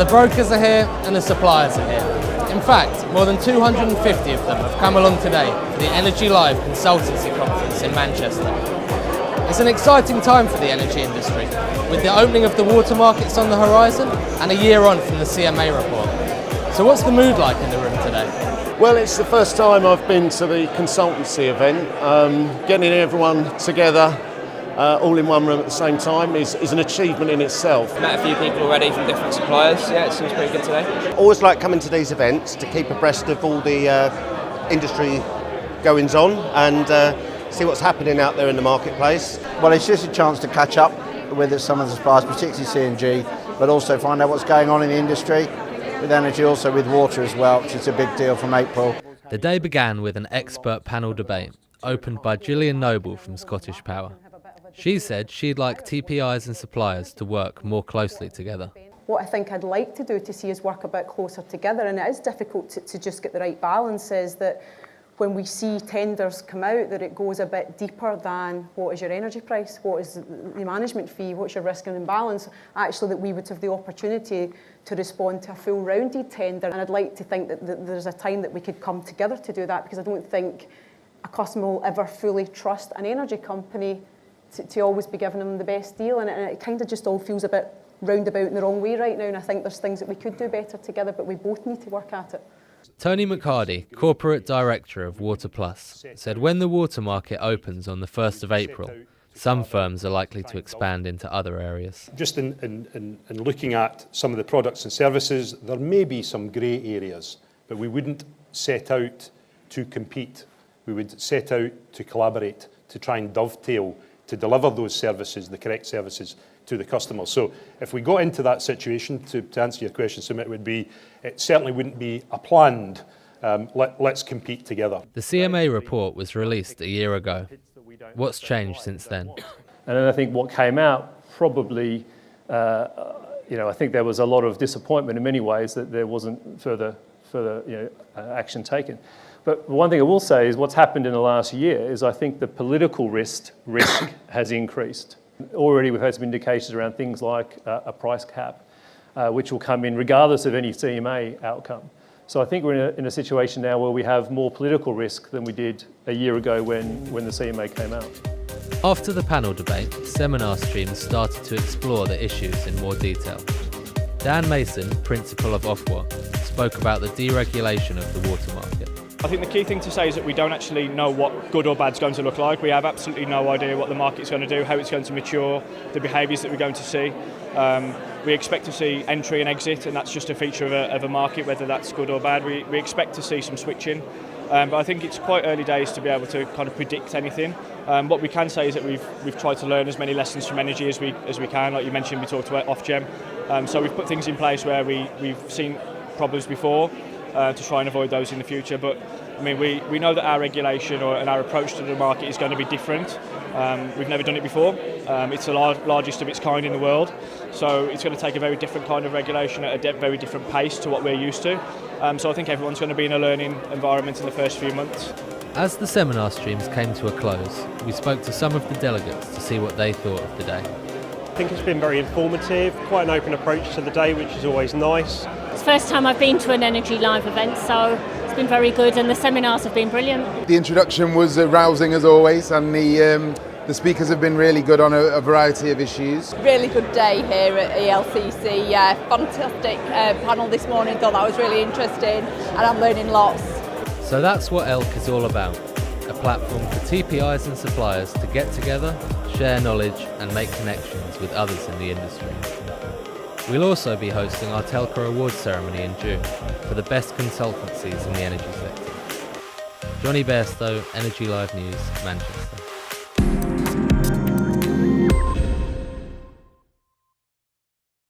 the brokers are here and the suppliers are here. In fact, more than 250 of them have come along today for the Energy Live Consultancy Conference in Manchester. It's an exciting time for the energy industry, with the opening of the water markets on the horizon and a year on from the CMA report. So what's the mood like in the room today? Well, it's the first time I've been to the consultancy event. Getting everyone together all in one room at the same time is an achievement in itself. Met a few people already from different suppliers. Yeah, it seems pretty good today. Always like coming to these events to keep abreast of all the industry goings on and see what's happening out there in the marketplace. Well, it's just a chance to catch up with some of the suppliers, particularly C&G, but also find out what's going on in the industry, with energy, also with water as well, which is a big deal from April. The day began with an expert panel debate, opened by Gillian Noble from Scottish Power. She said she'd like TPIs and suppliers to work more closely together. What I think I'd like to do to see us work a bit closer together, and it is difficult to just get the right balance, is that when we see tenders come out, that it goes a bit deeper than what is your energy price, what is the management fee, what's your risk and imbalance, actually that we would have the opportunity to respond to a full rounded tender. And I'd like to think that there's a time that we could come together to do that, because I don't think a customer will ever fully trust an energy company to always be giving them the best deal, and it kind of just all feels a bit roundabout in the wrong way right now, and I think there's things that we could do better together, but we both need to work at it. Tony McHardy, Corporate Director of Water Plus, said when the water market opens on the 1st of April, some firms are likely to expand into other areas. Just in looking at some of the products and services, there may be some grey areas, but we wouldn't set out to compete. We would set out to collaborate, to try and dovetail, to deliver those services, the correct services, to the customer. So if we got into that situation, to answer your question, Sumit, it certainly wouldn't be a planned, let's compete together. The CMA report was released a year ago. What's changed since then? And then I think what came out probably, I think there was a lot of disappointment in many ways that there wasn't further action taken. But one thing I will say is what's happened in the last year is I think the political risk has increased. Already we've had some indications around things like a price cap, which will come in regardless of any CMA outcome. So I think we're in a situation now where we have more political risk than we did a year ago when the CMA came out. After the panel debate, seminar streams started to explore the issues in more detail. Dan Mason, principal of Ofwat, spoke about the deregulation of the water market. I think the key thing to say is that we don't actually know what good or bad is going to look like. We have absolutely no idea what the market's going to do, how it's going to mature, the behaviours that we're going to see. We expect to see entry and exit, and that's just a feature of a market, whether that's good or bad. We expect to see some switching, but I think it's quite early days to be able to kind of predict anything. What we can say is that we've tried to learn as many lessons from energy as we can. Like you mentioned, we talked about Ofgem, so we've put things in place where we've seen problems before, to try and avoid those in the future. But I mean, we know that our regulation and our approach to the market is going to be different. We've never done it before. It's the largest of its kind in the world, so it's going to take a very different kind of regulation at a very different pace to what we're used to. So I think everyone's going to be in a learning environment in the first few months. As the seminar streams came to a close, we spoke to some of the delegates to see what they thought of the day. I think it's been very informative, quite an open approach to the day, which is always nice. It's the first time I've been to an Energy Live event, so it's been very good, and the seminars have been brilliant. The introduction was rousing as always, and the speakers have been really good on a variety of issues. Really good day here at ELCC, yeah, fantastic panel this morning, thought that was really interesting, and I'm learning lots. So that's what ELC is all about, a platform for TPIs and suppliers to get together, share knowledge and make connections with others in the industry. We'll also be hosting our Telco Awards ceremony in June for the best consultancies in the energy sector. Johnny Bairstow, Energy Live News, Manchester.